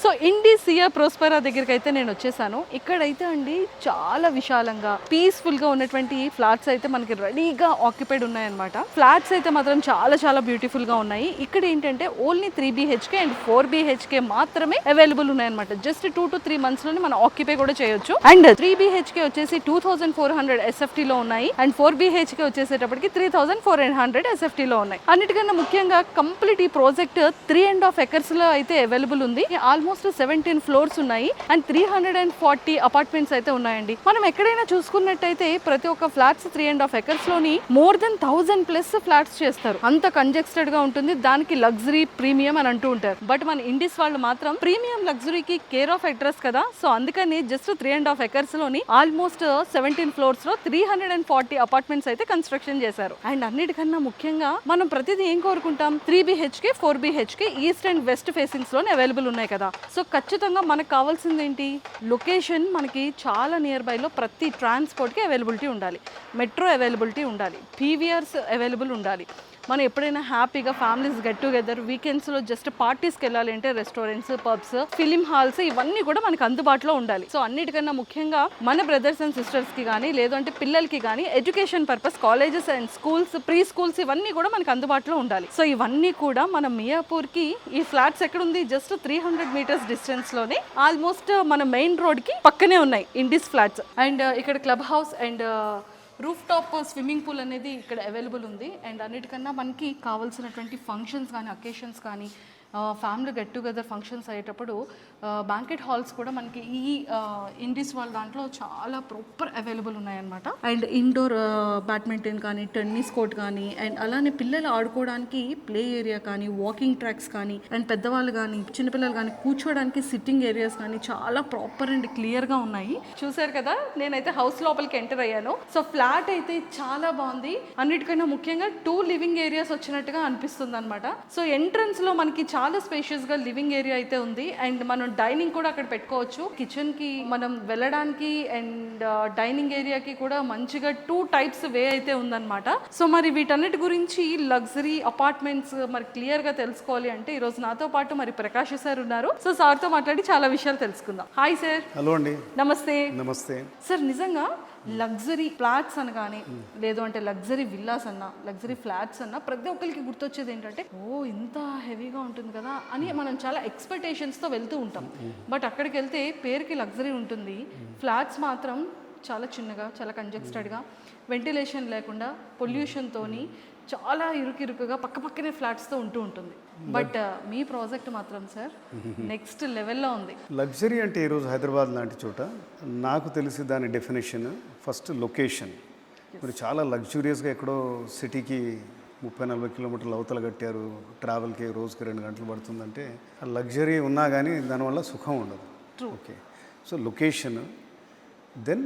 So ఇండి సియా ప్రోస్పెరా దగ్గరికి అయితే నేను వచ్చేసాను. ఇక్కడైతే అండి చాలా విశాలంగా పీస్ఫుల్ గా ఉన్నటువంటి ఫ్లాట్స్ అయితే మనకి రెడీగా ఆక్యుపైడ్ ఉన్నాయన్నమాట. ఫ్లాట్స్ అయితే మాత్రం చాలా చాలా బ్యూటిఫుల్ గా ఉన్నాయి. ఇక్కడ ఏంటంటే ఓన్లీ 3 BHK అండ్ 4 BHK మాత్రమే అవైలబుల్ ఉన్నాయన్నమాట. జస్ట్ 2 to 3 months లోనే మనం ఆక్యుపై కూడా చేయొచ్చు. అండ్ 3 BHK వచ్చేసి 2400 SFT లో ఉన్నాయి అండ్ 4 BHK వచ్చేసేటప్పటికి 3400 SFT లో ఉన్నాయి. అన్నిటికన్నా ముఖ్యంగా కంప్లీట్ ఈ ప్రాజెక్ట్ 3.5 acres లో అయితే అవైలబుల్ ఉంది. ఆల్మోస్ట్ 17 ఫ్లోర్స్ ఉన్నాయి అండ్ 340 అపార్ట్మెంట్స్ అయితే ఉన్నాయండి. మనం ఎక్కడైనా చూసుకున్నట్టయితే ప్రతి ఒక్క ఫ్లాట్స్ 3.5 acres లోని మోర్ దెన్ 1000+ ఫ్లాట్స్ చేస్తారు. అంత కంజెస్టెడ్ గా ఉంటుంది. దానికి లగ్జరీ ప్రీమియం అని అంటూ ఉంటారు. బట్ మన ఇండిస్ వాళ్ళు మాత్రం ప్రీమియం లగ్జరీకి కేర్ ఆఫ్ అడ్రస్ కదా. సో అందుకని జస్ట్ 3.5 acres లోని ఆల్మోస్ట్ 17 ఫ్లోర్స్ లో 340 అపార్ట్మెంట్స్ అయితే కన్స్ట్రక్షన్ చేశారు. అండ్ అన్నిటికన్నా ముఖ్యంగా మనం ప్రతిదీ ఏం కోరుకుంటాం, 3 BHK 4 BHK east and west facings లోనే అవైలబుల్ ఉన్నాయి కదా. సో ఖచ్చితంగా మనకు కావాల్సింది ఏంటి, లొకేషన్ మనకి చాలా నియర్ బై లో ప్రతి ట్రాన్స్పోర్ట్ కి అవైలబిలిటీ ఉండాలి, మెట్రో అవైలబిలిటీ ఉండాలి, PVRs అవైలబుల్ ఉండాలి. మనం ఎప్పుడైనా హ్యాపీగా ఫ్యామిలీస్ గెట్ టుగెదర్ వీకెండ్స్లో జస్ట్ పార్టీస్కి వెళ్ళాలి అంటే రెస్టారెంట్స్, పబ్స్, ఫిలిం హాల్స్ ఇవన్నీ కూడా మనకు అందుబాటులో ఉండాలి. సో అన్నిటికన్నా ముఖ్యంగా మన బ్రదర్స్ అండ్ సిస్టర్స్కి కానీ లేదంటే పిల్లలకి కానీ education purpose colleges and schools, pre schools ఇవన్నీ కూడా మనకు అందుబాటులో ఉండాలి. సో ఇవన్నీ కూడా మన మియాపూర్కి ఈ ఫ్లాట్స్ ఎక్కడుంది, జస్ట్ 300 meters డిస్టెన్స్లోనే ఆల్మోస్ట్ మన మెయిన్ రోడ్కి పక్కనే ఉన్నాయి ఇండిస్ ఫ్లాట్స్. అండ్ ఇక్కడ club house and roof top swimming pool అనేది ఇక్కడ అవైలబుల్ ఉంది. అండ్ అన్నిటికన్నా మనకి కావాల్సినటువంటి ఫంక్షన్స్ కానీ అకేషన్స్ కానీ ఫ్యామిలీ గెట్ టుగెదర్ ఫంక్షన్స్ అయ్యేటప్పుడు బ్యాంకెట్ హాల్స్ కూడా మనకి ఈ ఇండిస్ వాళ్ళ దాంట్లో చాలా ప్రాపర్ అవైలబుల్ ఉన్నాయన్నమాట. అండ్ ఇండోర్ బ్యాడ్మింటన్ కానీ టెన్నిస్ కోర్ట్ కానీ అండ్ అలానే పిల్లలు ఆడుకోవడానికి ప్లే ఏరియా కానీ వాకింగ్ ట్రాక్స్ కానీ అండ్ పెద్దవాళ్ళు కానీ చిన్నపిల్లలు కానీ కూర్చోవడానికి సిట్టింగ్ ఏరియాస్ కానీ చాలా ప్రాపర్ అండ్ క్లియర్గా ఉన్నాయి. చూసారు కదా, నేనైతే హౌస్ లోపలికి ఎంటర్ అయ్యాను. సో ఫ్లాట్ అయితే చాలా బాగుంది. అన్నిటికన్నా ముఖ్యంగా 2 లివింగ్ ఏరియాస్ వచ్చినట్టుగా అనిపిస్తుంది అనమాట. సో ఎంట్రన్స్ లో మనకి చాలా స్పేషియస్ గా లివింగ్ ఏరియా అయితే ఉంది అండ్ మనం డైనింగ్ కూడా అక్కడ పెట్టుకోవచ్చు. కిచెన్ కి మనం వెళ్ళడానికి అండ్ డైనింగ్ ఏరియాకి కూడా మంచిగా 2 types వే అయితే ఉందన్నమాట. సో మరి వీటన్నిటి గురించి లగ్జరీ అపార్ట్మెంట్స్ మరి క్లియర్ గా తెలుసుకోవాలి అంటే ఈ రోజు నాతో పాటు మరి ప్రకాష్ సార్ ఉన్నారు. సో సార్ తో మాట్లాడి చాలా విషయాలు తెలుసుకుందాం. Hi sir. హలో అండి. నమస్తే. నమస్తే సార్. నిజంగా లగ్జరీ ఫ్లాట్స్ అనగానే లేదు అంటే లగ్జరీ విల్లాస్ అన్నా లగ్జరీ ఫ్లాట్స్ అన్నా ప్రతి ఒక్కరికి గుర్తొచ్చేది ఏంటంటే ఇంత హెవీగా ఉంటుంది కదా అని మనం చాలా ఎక్స్పెక్టేషన్స్తో వెళ్తూ ఉంటాం. బట్ అక్కడికి వెళ్తే పేరుకి లగ్జరీ ఉంటుంది, ఫ్లాట్స్ మాత్రం చాలా చిన్నగా, చాలా కంజెస్టెడ్గా, వెంటిలేషన్ లేకుండా, పొల్యూషన్తోని చాలా ఇరుకుగా పక్కపక్కనే ఫ్లాట్స్తో ఉంటూ ఉంటుంది. బట్ మీ ప్రాజెక్ట్ మాత్రం సార్ నెక్స్ట్ లెవెల్లో ఉంది. లగ్జరీ అంటే ఈరోజు హైదరాబాద్ లాంటి చోట నాకు తెలిసి దాని డెఫినేషన్ ఫస్ట్ లొకేషన్. మరి చాలా లగ్జూరియస్గా ఎక్కడో సిటీకి 30-40 కిలోమీటర్లు అవతల కట్టారు, ట్రావెల్కి రోజుకి 2 గంటలు పడుతుందంటే ఆ లగ్జరీ ఉన్నా కానీ దానివల్ల సుఖం ఉండదు. ఓకే, సో లొకేషన్, దెన్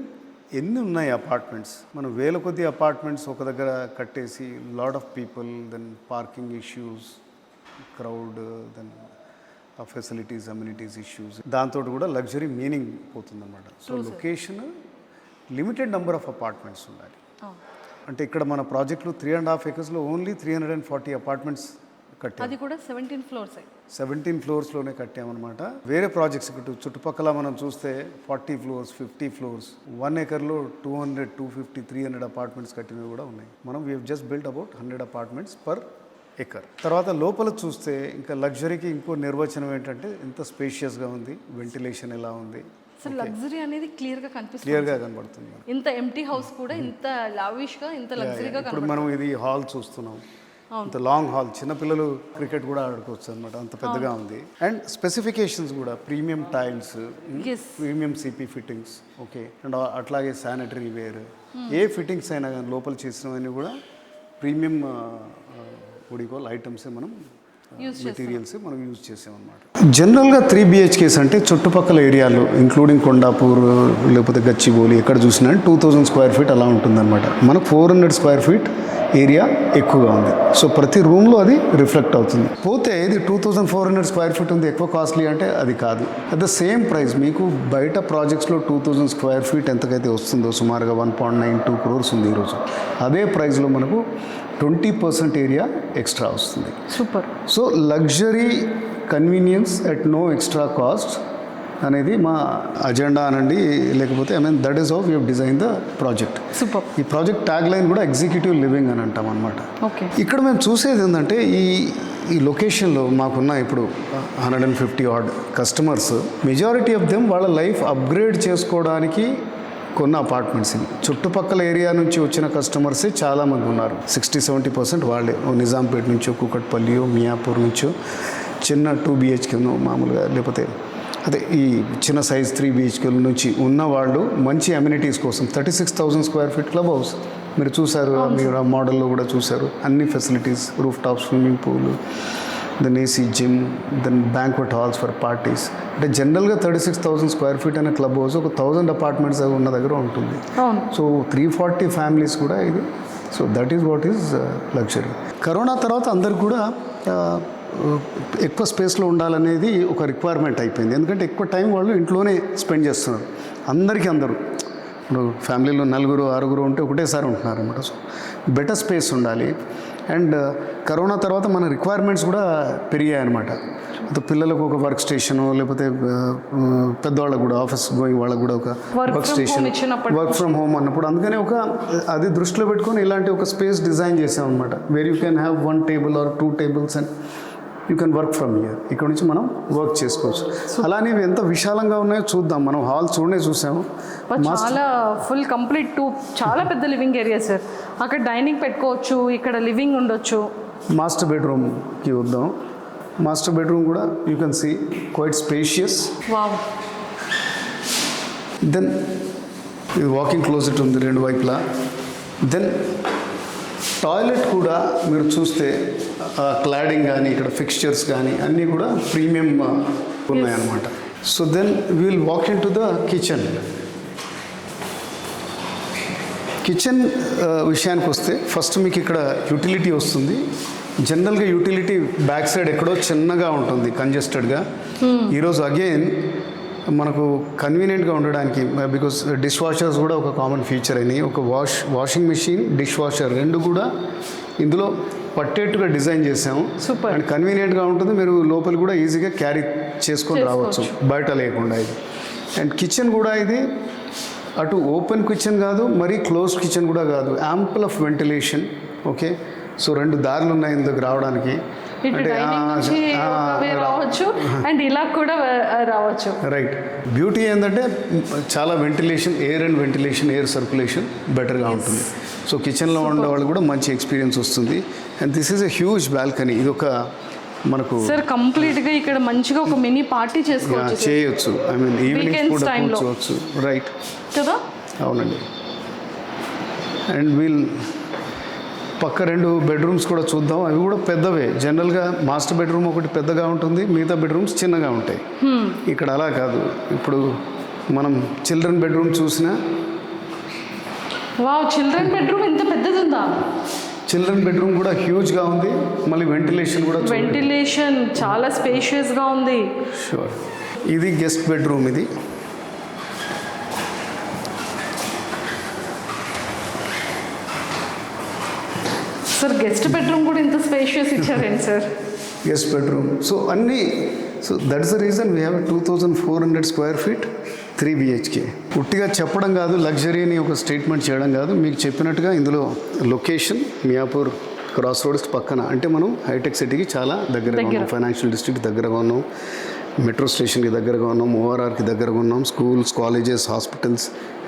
ఎన్ని ఉన్నాయి అపార్ట్మెంట్స్, మనం వేల కొద్ది అపార్ట్మెంట్స్ ఒక దగ్గర కట్టేసి lot of people, then parking issues, crowd, then facilities, amenities issues, దాంతో కూడా లగ్జరీ మీనింగ్ పోతుందన్నమాట. So location, limited number of apartments ఉండాలి. అంటే ఇక్కడ మన ప్రాజెక్టులు 3.5 acres ఓన్లీ 340 అపార్ట్మెంట్స్ కట్టాము. అది కూడా 17 floors. 17 floors-లోనే కట్టామన్నమాట. వేరే ప్రాజెక్ట్స్ చుట్టుపక్కల మనం చూస్తే 40 floors, 50 floors, 1 acre-లో 200, 250, 300 అపార్ట్మెంట్స్ కట్టినవి కూడా ఉన్నాయి. మనం we just built about 100 apartments per acre. తర్వాత లోపల చూస్తే ఇంకా లగ్జరీకి ఇంకో నిర్వచనం ఏంటంటే ఎంత స్పేషియస్గా ఉంది, వెంటిలేషన్ ఎలా ఉంది. సో లగ్జరీ అనేది క్లియర్గా కనబడుతుంది. ఇంత ఎంప్టీ హౌస్ కూడా ఇంత లావిష్గా, ఇంత లగ్జరీగా. ఇప్పుడు మనం ఇది హాల్ చూస్తున్నాం, అంత లాంగ్ హాల్, చిన్నపిల్లలు క్రికెట్ కూడా ఆడుకోవచ్చు అనమాట, అంత పెద్దగా ఉంది. అండ్ స్పెసిఫికేషన్స్ కూడా premium tiles, premium CP fittings, okay, and అట్లాగే శానిటరీ వేర్, ఏ ఫిట్టింగ్స్ అయినా కానీ లోపల చేసినవన్నీ కూడా ప్రీమియం ఉడికోల్ ఐటమ్స్ మనం మెటీరియల్స్ మనం యూజ్ చేసామన్నమాట. జనరల్గా 3 BHKs అంటే చుట్టుపక్కల ఏరియాలో ఇంక్లూడింగ్ కొండాపూర్ లేకపోతే గచ్చిబౌలి ఎక్కడ చూసినా 2000 square feet అలా ఉంటుందన్నమాట. మనకు 400 square feet ఏరియా ఎక్కువగా ఉంది. సో ప్రతి రూమ్లో అది రిఫ్లెక్ట్ అవుతుంది. పోతే ఇది 2400 square feet ఉంది, ఎక్కువ కాస్ట్లీ అంటే అది కాదు. అట్ ద సేమ్ ప్రైస్ మీకు బయట ప్రాజెక్ట్స్లో 2000 square feet ఎంతకైతే వస్తుందో సుమారుగా 1.92 crores ఉంది ఈరోజు. అదే ప్రైస్లో మనకు 20% ఏరియా ఎక్స్ట్రా వస్తుంది. Super. So luxury convenience at no extra cost అనేది మా అజెండా అనండి, లేకపోతే that is how we have design the project. Super. ఈ ప్రాజెక్ట్ ట్యాగ్ లైన్ కూడా ఎగ్జిక్యూటివ్ లివింగ్ అని అంటాం అనమాట. ఓకే. ఇక్కడ మేము చూసేది ఏంటంటే ఈ లొకేషన్లో మాకున్న ఇప్పుడు 150 odd customers, majority of them వాళ్ళ లైఫ్ అప్గ్రేడ్ చేసుకోవడానికి కొన్న అపార్ట్మెంట్స్. చుట్టుపక్కల ఏరియా నుంచి వచ్చిన కస్టమర్సే చాలామంది ఉన్నారు. 60-70% వాళ్ళే నిజాంపేట నుంచో, కూకట్పల్లియో, మియాపూర్ నుంచో, చిన్న 2 BHK మామూలుగా, లేకపోతే అదే ఈ చిన్న సైజ్ 3 BHK నుంచి ఉన్న వాళ్ళు మంచి అమ్యూనిటీస్ కోసం 36,000 స్క్వేర్ ఫీట్ క్లబ్ హౌస్ మీరు చూసారు, మీరు ఆ మోడల్లో కూడా చూసారు. అన్ని facilities, roof top swimming pool, then AC gym, then banquet halls for parties. అంటే జనరల్గా 36,000 స్క్వేర్ ఫీట్ అనే క్లబ్ హౌస్ ఒక 1000 అపార్ట్మెంట్స్ ఉన్న దగ్గర ఉంటుంది. సో 340 ఫ్యామిలీస్ కూడా ఇది. So that is what is luxury. Corona తర్వాత అందరికి కూడా ఎక్కువ స్పేస్లో ఉండాలనేది ఒక రిక్వైర్మెంట్ అయిపోయింది. ఎందుకంటే ఎక్కువ టైం వాళ్ళు ఇంట్లోనే స్పెండ్ చేస్తున్నారు. అందరూ ఇప్పుడు ఫ్యామిలీలో 4-6 ఉంటే ఒకటేసారి ఉంటున్నారు అనమాట. సో బెటర్ స్పేస్ ఉండాలి. అండ్ కరోనా తర్వాత మన రిక్వైర్మెంట్స్ కూడా పెరిగాయి అనమాట. పిల్లలకు ఒక వర్క్ స్టేషను, లేకపోతే పెద్దవాళ్ళకు కూడా ఆఫీస్ గోయింగ్ వాళ్ళకు కూడా ఒక work station, work from home అన్నప్పుడు అందుకనే అది దృష్టిలో పెట్టుకొని ఇలాంటి ఒక స్పేస్ డిజైన్ చేసాం అనమాట. Where you can have 1 table or 2 tables and you can work from here. ఇక్కడ నుంచి మనం వర్క్ చేసుకోవచ్చు. అలానే ఇవి ఎంత విశాలంగా ఉన్నాయో చూద్దాం. మనం హాల్ చూసాము. చాలా ఫుల్ కంప్లీట్ చాలా పెద్ద లివింగ్ ఏరియా సార్. అక్కడ డైనింగ్ పెట్టుకోవచ్చు, ఇక్కడ లివింగ్ ఉండొచ్చు. మాస్టర్ బెడ్రూమ్కి వద్దాం. మాస్టర్ బెడ్రూమ్ కూడా you can see quite spacious. Wow. Then ఇది వాకింగ్ క్లోజెట్ ఉంది 2 వైపులా. దెన్ టాయిలెట్ కూడా మీరు చూస్తే క్లాడింగ్ కానీ, ఇక్కడ ఫిక్స్చర్స్ కానీ అన్నీ కూడా ప్రీమియం ఉన్నాయన్నమాట. So then we will walk in to the kitchen. Kitchen విషయానికి వస్తే ఫస్ట్ మీకు ఇక్కడ యూటిలిటీ వస్తుంది. జనరల్గా యూటిలిటీ బ్యాక్ సైడ్ ఎక్కడో చిన్నగా ఉంటుంది, కంజెస్టెడ్గా. ఈరోజు అగైన్ మనకు కన్వీనియంట్గా ఉండడానికి, బికాస్ డిష్ వాషర్స్ కూడా ఒక కామన్ ఫీచర్ అయినాయి. ఒక వాషింగ్ మెషిన్, డిష్ వాషర్ 2 కూడా ఇందులో పట్టేట్టుగా డిజైన్ చేసాము. సూపర్. అండ్ కన్వీనియంట్గా ఉంటుంది. మీరు లోపల కూడా ఈజీగా క్యారీ చేసుకొని రావచ్చు, బయట లేకుండా ఇది. అండ్ కిచెన్ కూడా ఇది అటు ఓపెన్ కిచెన్ కాదు, మరీ క్లోజ్ కిచెన్ కూడా కాదు. Ample of ventilation. Okay. So 2 దారులు ఉన్నాయి ఇందుకు రావడానికి. రావచ్చు అండ్ ఇలా కూడా రావచ్చు. రైట్. బ్యూటీ ఏంటంటే చాలా వెంటిలేషన్, ఎయిర్ సర్క్యులేషన్ బెటర్గా ఉంటుంది. సో కిచెన్లో ఉండే వాళ్ళు కూడా మంచి ఎక్స్పీరియన్స్ వస్తుంది. And this is a huge balcony. ఇది ఒక మనకు సార్ కంప్లీట్గా ఇక్కడ మంచిగా ఒక మినీ పార్టీ చేయొచ్చు. ఈవినింగ్ కూడా కూర్చోవచ్చు. రైట్ కదా. అవునండి. అండ్ పక్క 2 బెడ్రూమ్స్ కూడా చూద్దాం. అవి కూడా పెద్దవే. జనరల్గా మాస్టర్ బెడ్రూమ్ ఒకటి పెద్దగా ఉంటుంది, మిగతా బెడ్రూమ్స్ చిన్నగా ఉంటాయి. ఇక్కడ అలా కాదు. ఇప్పుడు మనం చిల్డ్రన్ బెడ్రూమ్ చూసినా, వావ్, చిల్డ్రన్ బెడ్రూమ్ ఎంత పెద్దది ఉందా. చిల్డ్రన్ బెడ్రూమ్ కూడా హ్యూజ్గా ఉంది. మళ్ళీ వెంటిలేషన్ కూడా చాలా స్పేషియస్గా ఉంది. షూర్. ఇది గెస్ట్ బెడ్రూమ్. ఇది సార్ గెస్ట్ బెడ్రూమ్ కూడా ఇంత స్పేషియస్ ఇచ్చారేంటి సార్. Guest bedroom. సో అన్నీ. So that's the reason we have 2400 square feet 3 BHK. ఉట్టిగా చెప్పడం కాదు, లగ్జరీ అని ఒక స్టేట్మెంట్ చేయడం కాదు. మీకు చెప్పినట్టుగా ఇందులో లొకేషన్ మియాపూర్ క్రాస్ రోడ్స్ పక్కన, అంటే మనం హైటెక్ సిటీకి చాలా దగ్గరగా ఉన్నాం, ఫైనాన్షియల్ డిస్ట్రిక్ట్ దగ్గరగా ఉన్నాం, మెట్రో స్టేషన్కి దగ్గరగా ఉన్నాం, ORRకి దగ్గరగా ఉన్నాం, స్కూల్స్, కాలేజెస్, హాస్పిటల్స్,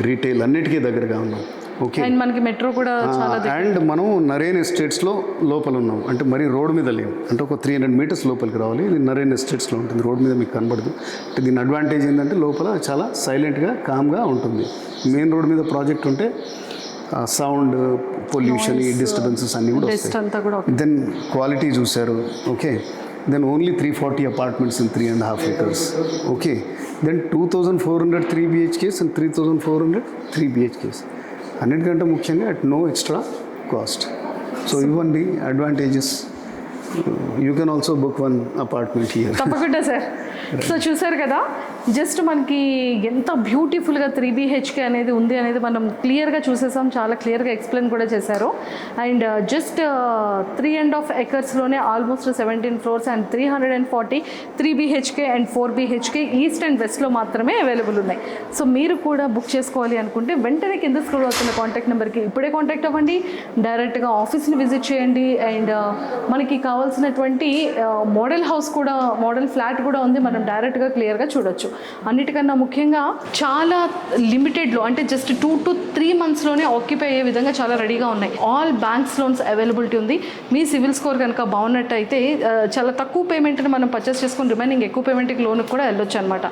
రీటైల్ అన్నిటికీ దగ్గరగా ఉన్నాం. ఓకే. అండ్ మనకి మెట్రో కూడా చాలా దగ్గర. అండ్ మనం నరేన్ ఎస్టేట్స్లో లోపల ఉన్నాం. అంటే మరి రోడ్ మీద లేవు. అంటే ఒక 300 మీటర్స్ లోపలికి రావాలి. ఇది నరేన్ ఎస్టేట్స్లో ఉంటుంది. రోడ్ మీద మీకు కనబడదు. అంటే దీని అడ్వాంటేజ్ ఏంటంటే లోపల చాలా సైలెంట్గా, కామ్గా ఉంటుంది. మెయిన్ రోడ్ మీద ప్రాజెక్ట్ ఉంటే సౌండ్ పొల్యూషన్, డిస్టర్బెన్సెస్ అన్నీ కూడా వస్తాయి. దెన్ క్వాలిటీ చూశారు. Okay. Then only 340 apartments in 3.5 acres. Okay. Then 2400 3 BHKs and 3400 3 BHKs. అన్నిటికంటే ముఖ్యంగా at no extra cost. So ఇవన్నీ advantages. You can also book 1 apartment here. తప్పకుండా సార్. సో చూసారు కదా, జస్ట్ మనకి ఎంత బ్యూటిఫుల్గా 3 BHK అనేది ఉంది అనేది మనం క్లియర్గా చూసేసాం, చాలా క్లియర్గా ఎక్స్ప్లెయిన్ కూడా చేశారు. అండ్ జస్ట్ 3.5 acresలోనే almost 17 floors and 340 3 BHK and 4 BHK east and వెస్ట్లో మాత్రమే అవైలబుల్ ఉన్నాయి. సో మీరు కూడా బుక్ చేసుకోవాలి అనుకుంటే వెంటనే కింద స్క్రోల్ అవుతున్న కాంటాక్ట్ నెంబర్కి ఇప్పుడే కాంటాక్ట్ అవ్వండి, డైరెక్ట్గా ఆఫీస్ని విజిట్ చేయండి. అండ్ మనకి కావాల్సినటువంటి మోడల్ హౌస్ కూడా, మోడల్ ఫ్లాట్ కూడా ఉంది, మనం డైరెక్ట్గా క్లియర్గా చూడొచ్చు. అన్నిటికన్నా ముఖ్యంగా చాలా లిమిటెడ్లో, అంటే జస్ట్ 2 to 3 monthsలోనే ఆక్యుపై అయ్యే విధంగా చాలా రెడీగా ఉన్నాయి. ఆల్ బ్యాంక్స్ లోన్స్ అవైలబిలిటీ ఉంది. మీ సివిల్ స్కోర్ కనుక బాగున్నట్టయితే చాలా తక్కువ పేమెంట్ని మనం పర్చేస్ చేసుకుని రిమైనింగ్ ఎక్కువ పేమెంట్కి లోన్కి కూడా వెళ్ళొచ్చు అనమాట.